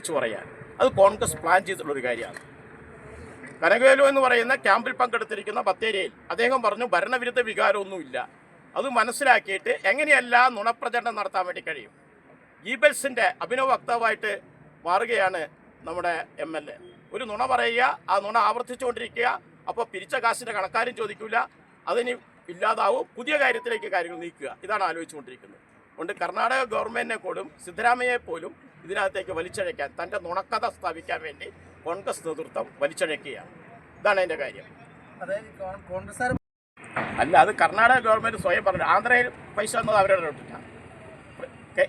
വിളിച്ചു പറയാൻ അത് കോൺഗ്രസ് പ്ലാൻ ചെയ്തിട്ടുള്ളൊരു കാര്യമാണ്. കനകവേലു എന്ന് പറയുന്ന ക്യാമ്പിൽ പങ്കെടുത്തിരിക്കുന്ന ബത്തേരിയിൽ അദ്ദേഹം പറഞ്ഞു ഭരണവിരുദ്ധ വികാരമൊന്നുമില്ല. അത് മനസ്സിലാക്കിയിട്ട് എങ്ങനെയെല്ലാം നുണപ്രചരണം നടത്താൻ വേണ്ടി കഴിയും. ഗീബൽസിൻ്റെ അഭിനവ വക്താവായിട്ട് മാറുകയാണ് നമ്മുടെ MLA. ഒരു നുണ പറയുക, ആ നുണ ആവർത്തിച്ചുകൊണ്ടിരിക്കുക. അപ്പോൾ പിരിച്ച കാശിൻ്റെ കണക്കാരും ചോദിക്കില്ല, അതിന് ഇല്ലാതാവും, പുതിയ കാര്യത്തിലേക്ക് കാര്യങ്ങൾ നീക്കുക. ഇതാണ് ആലോചിച്ചുകൊണ്ടിരിക്കുന്നത്. അതുകൊണ്ട് കർണാടക ഗവൺമെൻറ്റിനെ പോലും സിദ്ധരാമയ്യയെ പോലും ഇതിനകത്തേക്ക് വലിച്ചഴയ്ക്കാൻ, തൻ്റെ നുണക്കഥ സ്ഥാപിക്കാൻ വേണ്ടി കോൺഗ്രസ് നേതൃത്വം വലിച്ചഴയ്ക്കുകയാണ്. ഇതാണ് അതിൻ്റെ കാര്യം. അല്ല, അത് കർണാടക ഗവൺമെൻറ് സ്വയം പറഞ്ഞു. ആന്ധ്രയിൽ പൈസ എന്നത് അവരുടെ ഇട്ടിട്ടാണ്.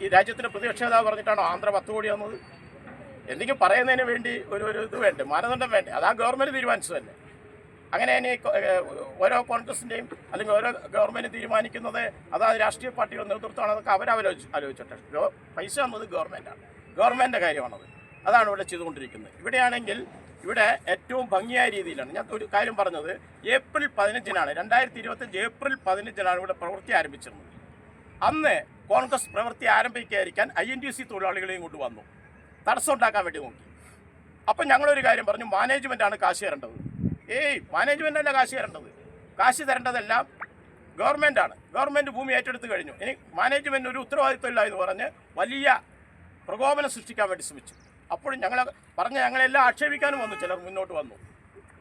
ഈ രാജ്യത്തിൻ്റെ പ്രതിപക്ഷ നേതാവ് പറഞ്ഞിട്ടാണോ ആന്ധ്ര 10 കോടി വന്നത്? എന്തെങ്കിലും പറയുന്നതിന് വേണ്ടി ഒരു ഇത് വേണ്ടേ, മാനദണ്ഡം വേണ്ടേ? അത് ആ ഗവൺമെൻറ് തീരുമാനിച്ചതല്ലേ. അങ്ങനെ തന്നെ ഓരോ കോൺഗ്രസിൻ്റെയും അല്ലെങ്കിൽ ഓരോ ഗവൺമെൻറ് തീരുമാനിക്കുന്നത് അതായത് രാഷ്ട്രീയ പാർട്ടികളുടെ നേതൃത്വമാണ്. അതൊക്കെ ആലോചിച്ചിട്ട് പൈസ എന്നത് ഗവൺമെൻറ്റാണ്, ഗവൺമെൻറ്റിൻ്റെ കാര്യമാണത്. അതാണ് ഇവിടെ ചെയ്തുകൊണ്ടിരിക്കുന്നത്. ഇവിടെയാണെങ്കിൽ ഇവിടെ ഏറ്റവും ഭംഗിയായ രീതിയിലാണ് ഞാൻ ഒരു കാര്യം പറഞ്ഞത്. ഏപ്രിൽ 15-നാണ് 2025 ഏപ്രിൽ 15-നാണ് ഇവിടെ പ്രവൃത്തി ആരംഭിച്ചിരുന്നത്. അന്ന് കോൺഗ്രസ് പ്രവൃത്തി ആരംഭിക്കാതിരിക്കാൻ INTUC തൊഴിലാളികളെയും കൊണ്ട് വന്നു, തടസ്സം ഉണ്ടാക്കാൻ വേണ്ടി നോക്കി. അപ്പം ഞങ്ങളൊരു കാര്യം പറഞ്ഞു, മാനേജ്മെൻറ്റാണ് കാശ് തരേണ്ടത്. മാനേജ്മെൻറ്റല്ല കാശ് തരേണ്ടത്, കാശ് തരേണ്ടതെല്ലാം ഗവൺമെൻറ്റാണ്. ഗവൺമെൻറ് ഭൂമി ഏറ്റെടുത്ത് കഴിഞ്ഞു. ഇനി മാനേജ്മെൻറ്റ് ഒരു ഉത്തരവാദിത്വമില്ല എന്ന് പറഞ്ഞ് വലിയ പ്രകോപനം സൃഷ്ടിക്കാൻ വേണ്ടി ശ്രമിച്ചു. അപ്പോഴും ഞങ്ങളെല്ലാം ആക്ഷേപിക്കാനും വന്നു, ചിലർ മുന്നോട്ട് വന്നു.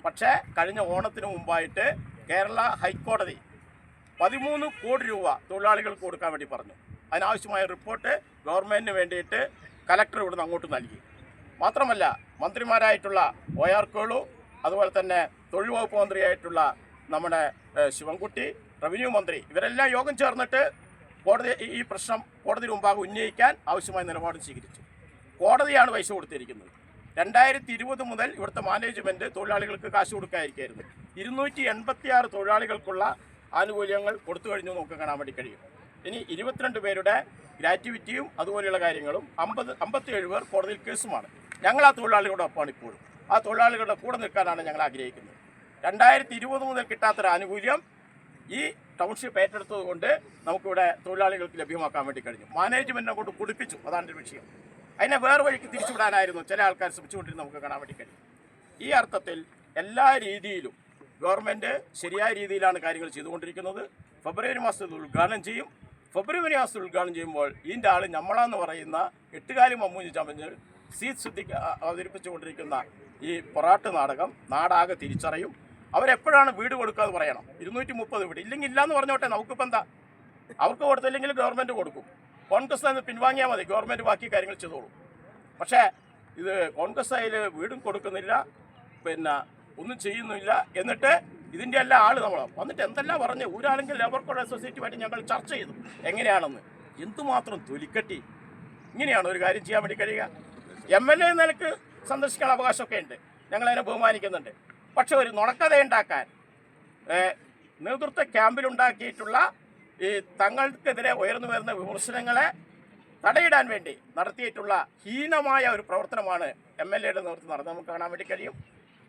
പക്ഷേ കഴിഞ്ഞ ഓണത്തിന് മുമ്പായിട്ട് കേരള ഹൈക്കോടതി 13 കോടി രൂപ തൊഴിലാളികൾക്ക് കൊടുക്കാൻ വേണ്ടി പറഞ്ഞു. അതിനാവശ്യമായ റിപ്പോർട്ട് ഗവൺമെൻറ്റിന് വേണ്ടിയിട്ട് കലക്ടർ ഇവിടുന്ന് അങ്ങോട്ട് നൽകി. മാത്രമല്ല മന്ത്രിമാരായിട്ടുള്ള OR കേളു, അതുപോലെ തന്നെ തൊഴിൽ വകുപ്പ് മന്ത്രിയായിട്ടുള്ള നമ്മുടെ ശിവൻകുട്ടി, റവന്യൂ മന്ത്രി, ഇവരെല്ലാം യോഗം ചേർന്നിട്ട് ഈ പ്രശ്നം കോടതി മുമ്പാകെ ഉന്നയിക്കാൻ ആവശ്യമായ നിലപാട് സ്വീകരിച്ചു. കോടതിയാണ് പൈസ കൊടുത്തിരിക്കുന്നത്. 2020 മുതൽ ഇവിടുത്തെ മാനേജ്മെൻറ്റ് തൊഴിലാളികൾക്ക് കാശ് കൊടുക്കാതിരിക്കുകയായിരുന്നു. 286 തൊഴിലാളികൾക്കുള്ള ആനുകൂല്യങ്ങൾ കൊടുത്തു കഴിഞ്ഞു നമുക്ക് കാണാൻ വേണ്ടി കഴിയും. ഇനി 22 പേരുടെ ഗ്രാറ്റുവിറ്റിയും അതുപോലെയുള്ള കാര്യങ്ങളും 57 പേർ കോടതിയിൽ കേസുമാണ്. ഞങ്ങൾ ആ തൊഴിലാളികളുടെ ഒപ്പമാണ് ഇപ്പോഴും. ആ തൊഴിലാളികളുടെ കൂടെ നിൽക്കാനാണ് ഞങ്ങൾ ആഗ്രഹിക്കുന്നത്. 2020 മുതൽ കിട്ടാത്തൊരു ആനുകൂല്യം ഈ ടൗൺഷിപ്പ് ഏറ്റെടുത്തത് കൊണ്ട് നമുക്കിവിടെ തൊഴിലാളികൾക്ക് ലഭ്യമാക്കാൻ വേണ്ടി കഴിഞ്ഞു. മാനേജ്മെൻറ്റിനെ കൊണ്ട് കുടിപ്പിച്ചു, അതാണ് ഒരു വിഷയം. അതിനെ വേറെ വഴിക്ക് തിരിച്ചുവിടാനായിരുന്നു ചില ആൾക്കാർ ശ്രമിച്ചുകൊണ്ടിരുന്ന് നമുക്ക് കാണാൻ വേണ്ടി കഴിയും. ഈ അർത്ഥത്തിൽ എല്ലാ രീതിയിലും ഗവൺമെൻറ് ശരിയായ രീതിയിലാണ് കാര്യങ്ങൾ ചെയ്തുകൊണ്ടിരിക്കുന്നത്. ഫെബ്രുവരി മാസത്തിൽ ഉദ്ഘാടനം ചെയ്യും. ഫെബ്രുവരി മാസത്തിൽ ഉദ്ഘാടനം ചെയ്യുമ്പോൾ ഇതിൻ്റെ ആൾ നമ്മളാന്ന് പറയുന്ന എട്ടുകാലി മമ്മൂഞ്ഞ് ചമഞ്ഞ് സിദ്ദിഖ് അവതരിപ്പിച്ചുകൊണ്ടിരിക്കുന്ന ഈ പൊറാട്ട് നാടകം നാടാകെ തിരിച്ചറിയും. അവരെപ്പോഴാണ് വീട് കൊടുക്കുക എന്ന് പറയണം. 230 വീട് ഇല്ലെങ്കിൽ ഇല്ലയെന്ന് പറഞ്ഞോട്ടെ, നമുക്കിപ്പോൾ എന്താ? അവർക്ക് കൊടുത്തില്ലെങ്കിൽ ഗവൺമെൻറ് കൊടുക്കും. കോൺഗ്രസ് നിന്ന് പിൻവാങ്ങിയാൽ മതി, ഗവൺമെൻറ് ബാക്കി കാര്യങ്ങൾ ചെയ്തോളും. പക്ഷേ ഇത് കോൺഗ്രസ് അതിൽ വീടും കൊടുക്കുന്നില്ല, പിന്നെ ഒന്നും ചെയ്യുന്നില്ല. എന്നിട്ട് ഇതിൻ്റെ എല്ലാ ആൾ നമ്മൾ വന്നിട്ട് എന്തെല്ലാം പറഞ്ഞ് ഊരാണെങ്കിൽ ലേബർ കോഡ് അസോസിയേറ്റുമായിട്ട് ഞങ്ങൾ ചർച്ച ചെയ്തു എങ്ങനെയാണെന്ന്. എന്തുമാത്രം തൊലിക്കട്ടി! ഇങ്ങനെയാണ് ഒരു കാര്യം ചെയ്യാൻ വേണ്ടി കഴിയുക? MLA നിലക്ക് സന്ദർശിക്കാൻ അവകാശമൊക്കെ ഉണ്ട്, ഞങ്ങളതിനെ ബഹുമാനിക്കുന്നുണ്ട്. പക്ഷെ ഒരു നുണക്കഥയുണ്ടാക്കാൻ നേതൃത്വ ക്യാമ്പിലുണ്ടാക്കിയിട്ടുള്ള ഈ തങ്ങൾക്കെതിരെ ഉയർന്നു വരുന്ന വിമർശനങ്ങളെ തടയിടാൻ വേണ്ടി നടത്തിയിട്ടുള്ള ഹീനമായ ഒരു പ്രവർത്തനമാണ് MLAയുടെ നേതൃത്വം നടന്നത് നമുക്ക് കാണാൻ വേണ്ടി കഴിയും.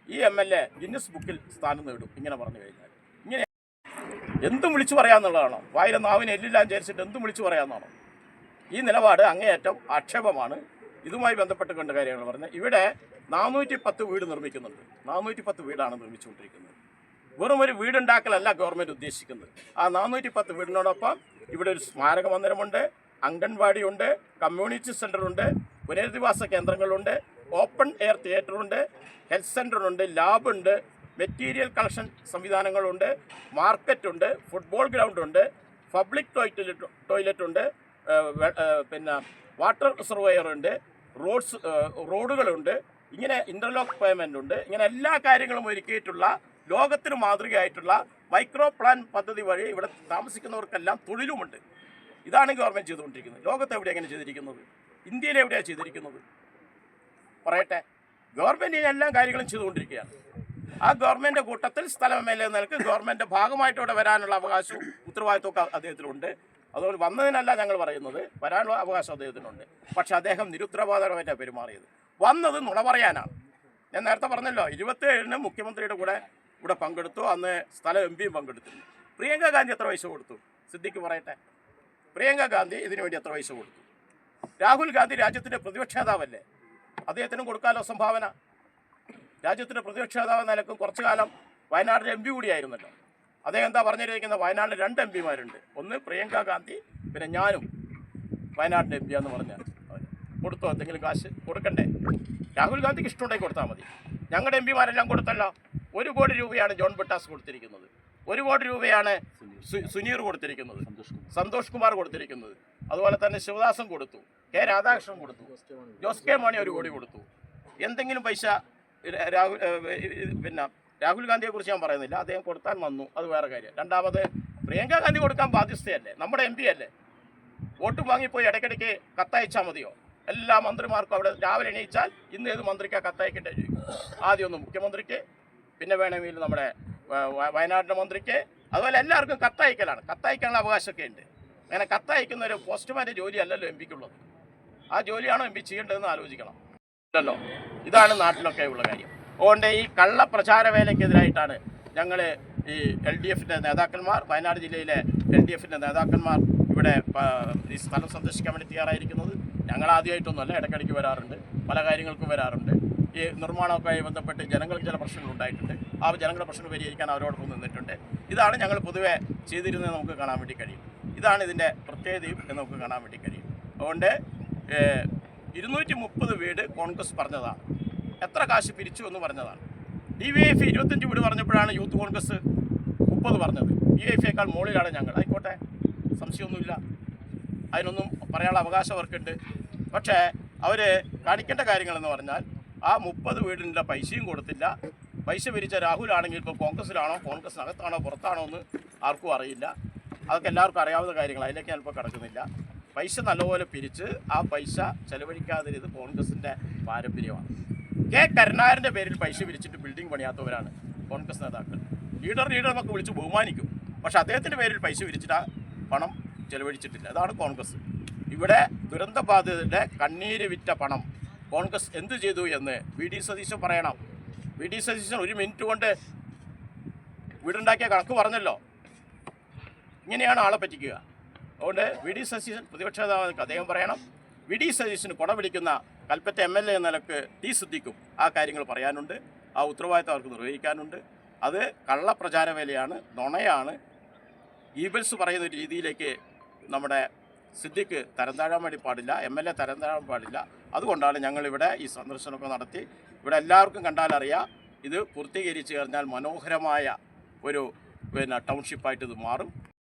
ഈ MLA ഗിന്നസ് ബുക്കിൽ സ്ഥാനം നേടും ഇങ്ങനെ പറഞ്ഞു കഴിഞ്ഞാൽ. ഇങ്ങനെ എന്തും വിളിച്ചു പറയാമെന്നുള്ളതാണോ? വായിലെ നാവിന് എല്ലില്ലാൻ വിചാരിച്ചിട്ട് എന്തും വിളിച്ചു പറയാമെന്നാണോ? ഈ നിലപാട് അങ്ങേയറ്റം ആക്ഷേപമാണ്. ഇതുമായി ബന്ധപ്പെട്ട് കണ്ട കാര്യങ്ങൾ പറഞ്ഞത്. ഇവിടെ 410 വീട് നിർമ്മിക്കുന്നുണ്ട്. 410 വീടാണ് നിർമ്മിച്ചുകൊണ്ടിരിക്കുന്നത്. വെറും ഒരു വീടുണ്ടാക്കലല്ല ഗവൺമെൻറ് ഉദ്ദേശിക്കുന്നത്. ആ 410 വീടിനോടൊപ്പം ഇവിടെ ഒരു സ്മാരക മന്ദിരമുണ്ട്, അംഗൻവാടിയുണ്ട്, കമ്മ്യൂണിറ്റി സെൻ്ററുണ്ട്, പുനരധിവാസ കേന്ദ്രങ്ങളുണ്ട്, ഓപ്പൺ എയർ തിയേറ്ററുണ്ട്, ഹെൽത്ത് സെൻ്ററുണ്ട്, ലാബുണ്ട്, മെറ്റീരിയൽ കളക്ഷൻ സംവിധാനങ്ങളുണ്ട്, മാർക്കറ്റുണ്ട്, ഫുട്ബോൾ ഗ്രൗണ്ടുണ്ട്, പബ്ലിക് ടോയ്ലറ്റുണ്ട്, പിന്നെ വാട്ടർ റിസർവയർ ഉണ്ട്, റോഡുകളുണ്ട്, ഇങ്ങനെ ഇൻ്റർലോക്ക് പേയ്മെൻ്റ് ഉണ്ട്. ഇങ്ങനെ എല്ലാ കാര്യങ്ങളും ഒരുക്കിയിട്ടുള്ള ലോകത്തിന് മാതൃകയായിട്ടുള്ള മൈക്രോ പ്ലാൻ പദ്ധതി വഴി ഇവിടെ താമസിക്കുന്നവർക്കെല്ലാം തൊഴിലുമുണ്ട്. ഇതാണ് ഗവൺമെൻറ് ചെയ്തുകൊണ്ടിരിക്കുന്നത്. ലോകത്ത് എവിടെയാണ് എങ്ങനെ ചെയ്തിരിക്കുന്നത്? ഇന്ത്യയിൽ എവിടെയാണ് ചെയ്തിരിക്കുന്നത്? പറയട്ടെ. ഗവൺമെൻറ് എല്ലാ കാര്യങ്ങളും ചെയ്തുകൊണ്ടിരിക്കുകയാണ്. ആ ഗവൺമെൻറ് കൂട്ടത്തിൽ സ്ഥലം MLA നിലക്ക് ഗവൺമെൻറ് ഭാഗമായിട്ട് ഇവിടെ വരാനുള്ള അവകാശവും ഉത്തരവാദിത്വമൊക്കെ അദ്ദേഹത്തിനുണ്ട്. അതുകൊണ്ട് വന്നതിനല്ല ഞങ്ങൾ പറയുന്നത്, വരാനുള്ള അവകാശം അദ്ദേഹത്തിനുണ്ട്. പക്ഷെ അദ്ദേഹം നിരുത്തരവാദപരമായിട്ടാണ് പെരുമാറിയത്. വന്നത് നുണ പറയാനാണ്. ഞാൻ നേരത്തെ പറഞ്ഞല്ലോ, 27-ന് മുഖ്യമന്ത്രിയുടെ കൂടെ ഇവിടെ പങ്കെടുത്തു. അന്ന് സ്ഥലം MP പങ്കെടുത്തിരുന്നു. പ്രിയങ്ക ഗാന്ധി എത്ര പൈസ കൊടുത്തു? സിദ്ദിഖ് പറയട്ടെ. പ്രിയങ്ക ഗാന്ധി ഇതിനു വേണ്ടി എത്ര പൈസ കൊടുത്തു? രാഹുൽ ഗാന്ധി രാജ്യത്തിൻ്റെ പ്രതിപക്ഷ നേതാവല്ലേ? അദ്ദേഹത്തിനും കൊടുക്കാമല്ലോ സംഭാവന. രാജ്യത്തിൻ്റെ പ്രതിപക്ഷ നേതാവ് നിലക്കും കുറച്ചു കാലം വയനാടിൻ്റെ MP കൂടിയായിരുന്നല്ലോ. അദ്ദേഹം എന്താ പറഞ്ഞിരിക്കുന്നത്? വയനാട്ടിൽ 2 MP മാരുണ്ട്. ഒന്ന് പ്രിയങ്ക ഗാന്ധി, പിന്നെ ഞാനും വയനാടിൻ്റെ MP എന്ന് പറഞ്ഞാൽ കൊടുത്തോ? എന്തെങ്കിലും കാശ് കൊടുക്കണ്ടേ? രാഹുൽ ഗാന്ധിക്ക് ഇഷ്ടമുണ്ടെങ്കിൽ കൊടുത്താൽ മതി. ഞങ്ങളുടെ MP മാരെല്ലാം കൊടുത്തല്ലോ. 1 കോടി രൂപയാണ് ജോൺ ബ്രിട്ടാസ് കൊടുത്തിരിക്കുന്നത്, 1 കോടി രൂപയാണ് സുനീർ കൊടുത്തിരിക്കുന്നത്, സന്തോഷ് കുമാർ കൊടുത്തിരിക്കുന്നത്, അതുപോലെ തന്നെ ശിവദാസൻ കൊടുത്തു, K രാധാകൃഷ്ണൻ കൊടുത്തു, ജോസ് കെ മാണി 1 കോടി കൊടുത്തു. എന്തെങ്കിലും പൈസ രാഹുൽ ഗാന്ധിയെ കുറിച്ച് ഞാൻ പറയുന്നില്ല, അദ്ദേഹം കൊടുത്താൻ വന്നു, അത് വേറെ കാര്യം. രണ്ടാമത് പ്രിയങ്ക ഗാന്ധി കൊടുക്കാൻ ബാധ്യസ്ഥയല്ലേ, നമ്മുടെ MP അല്ലേ. വോട്ട് വാങ്ങിപ്പോയി ഇടയ്ക്കിടയ്ക്ക് കത്തയച്ചാൽ മതിയോ? എല്ലാ മന്ത്രിമാർക്കും അവിടെ രാവിലെ എണീച്ചാൽ ഇന്ന് ഏത് മന്ത്രിക്കാണ് കത്തയക്കേണ്ടത് ചോദിക്കും. ആദ്യം ഒന്ന് മുഖ്യമന്ത്രിക്ക്, പിന്നെ വേണമെങ്കിൽ നമ്മുടെ വയനാടിൻ്റെ മന്ത്രിക്ക്, അതുപോലെ എല്ലാവർക്കും കത്തയക്കലാണ്. കത്തയക്കാനുള്ള അവകാശമൊക്കെ ഉണ്ട്. അങ്ങനെ കത്തയക്കുന്ന ഒരു പോസ്റ്റ്മാൻ്റെ ജോലിയല്ലല്ലോ MP-ക്കുള്ളത്. ആ ജോലിയാണോ MP ചെയ്യേണ്ടതെന്ന് ആലോചിക്കണം അല്ലോ. ഇതാണ് നാട്ടിലൊക്കെ ഉള്ള കാര്യം. അതുകൊണ്ട് ഈ കള്ളപ്രചാര വേലയ്ക്കെതിരായിട്ടാണ് ഞങ്ങൾ ഈ LDF-ൻ്റെ നേതാക്കന്മാർ, വയനാട് ജില്ലയിലെ LDF-ൻ്റെ നേതാക്കന്മാർ ഇവിടെ ഈ സ്ഥലം സന്ദർശിക്കാൻ വേണ്ടി തയ്യാറായിരിക്കുന്നത്. ഞങ്ങൾ ആദ്യമായിട്ടൊന്നുമല്ല, ഇടയ്ക്കിടയ്ക്ക് വരാറുണ്ട്, പല കാര്യങ്ങൾക്കും വരാറുണ്ട്. ഈ നിർമ്മാണമൊക്കെയായി ബന്ധപ്പെട്ട് ജനങ്ങൾക്ക് ചില പ്രശ്നങ്ങൾ ഉണ്ടായിട്ടുണ്ട്. ആ ജനങ്ങളുടെ പ്രശ്നം പരിഹരിക്കാൻ അവരോടൊപ്പം നിന്നിട്ടുണ്ട്. ഇതാണ് ഞങ്ങൾ പൊതുവെ ചെയ്തിരുന്നത് നമുക്ക് കാണാൻ വേണ്ടി കഴിയും. ഇതാണ് ഇതിൻ്റെ പ്രത്യേകതയും എന്ന് നമുക്ക് കാണാൻ വേണ്ടി കഴിയും. അതുകൊണ്ട് 230 വീട് കോൺഗ്രസ് പറഞ്ഞതാണ്, എത്ര കാശ് പിരിച്ചു എന്ന് പറഞ്ഞതാണ്. DYFI 25 വീട് പറഞ്ഞപ്പോഴാണ് യൂത്ത് കോൺഗ്രസ് 30 പറഞ്ഞത്. DYFI-യേക്കാൾ മുകളിലാണ് ഞങ്ങൾ. ആയിക്കോട്ടെ, സംശയമൊന്നുമില്ല, അതിനൊന്നും പറയാനുള്ള അവകാശം അവർക്കുണ്ട്. പക്ഷേ അവർ കാണിക്കേണ്ട കാര്യങ്ങളെന്ന് പറഞ്ഞാൽ ആ 30 വീടിൻ്റെ പൈസയും കൊടുത്തില്ല. പൈസ പിരിച്ച രാഹുലാണെങ്കിൽ ഇപ്പോൾ കോൺഗ്രസ്സിലാണോ കോൺഗ്രസ്സിനകത്താണോ പുറത്താണോ എന്ന് ആർക്കും അറിയില്ല. അതൊക്കെ എല്ലാവർക്കും അറിയാവുന്ന കാര്യങ്ങൾ, അതിലേക്ക് ഞാനിപ്പോൾ കിടക്കുന്നില്ല. പൈസ നല്ലപോലെ പിരിച്ച് ആ പൈസ ചെലവഴിക്കാതിരുന്നത് കോൺഗ്രസിൻ്റെ പാരമ്പര്യമാണ്. K കരുണാകരൻ്റെ പേരിൽ പൈസ പിരിച്ചിട്ട് ബിൽഡിംഗ് പണിയാത്തവരാണ് കോൺഗ്രസ് നേതാക്കൾ. ലീഡർ എന്നൊക്കെ വിളിച്ച് ബഹുമാനിക്കും, പക്ഷേ അദ്ദേഹത്തിൻ്റെ പേരിൽ പൈസ പിരിച്ചിട്ട് പണം ചെലവഴിച്ചിട്ടില്ല. അതാണ് കോൺഗ്രസ്. ഇവിടെ ദുരന്തബാധിതരുടെ കണ്ണീര് വിറ്റ പണം കോൺഗ്രസ് എന്ത് ചെയ്തു എന്ന് VD സതീശൻ പറയണം. VD സതീശൻ 1 മിനിറ്റ് കൊണ്ട് വീടുണ്ടാക്കിയ കണക്ക് പറഞ്ഞല്ലോ. ഇങ്ങനെയാണ് ആളെ പറ്റിക്കുക. അതുകൊണ്ട് VD സതീശൻ പ്രതിപക്ഷ നേതാവ് അദ്ദേഹം പറയണം. VD സതീശന് കൊട പിടിക്കുന്ന കൽപ്പറ്റ MLA എന്ന നിലക്ക് T സിദ്ദിഖും ആ കാര്യങ്ങൾ പറയാനുണ്ട്. ആ ഉത്തരവാദിത്തം അവർക്ക് നിർവഹിക്കാനുണ്ട്. അത് കള്ളപ്രചാര വേലയാണ്, നുണയാണ്. ഈബൽസ് പറയുന്ന രീതിയിലേക്ക് നമ്മുടെ സിദ്ദിഖ് തരം താഴാൻ വേണ്ടി പാടില്ല, MLA തരം താഴാൻ പാടില്ല. അതുകൊണ്ടാണ് ഞങ്ങളിവിടെ ഈ സന്ദർശനമൊക്കെ നടത്തി. ഇവിടെ എല്ലാവർക്കും കണ്ടാലറിയാം, ഇത് പൂർത്തീകരിച്ച് കഴിഞ്ഞാൽ മനോഹരമായ ഒരു ടൗൺഷിപ്പായിട്ട് ഇത് മാറും.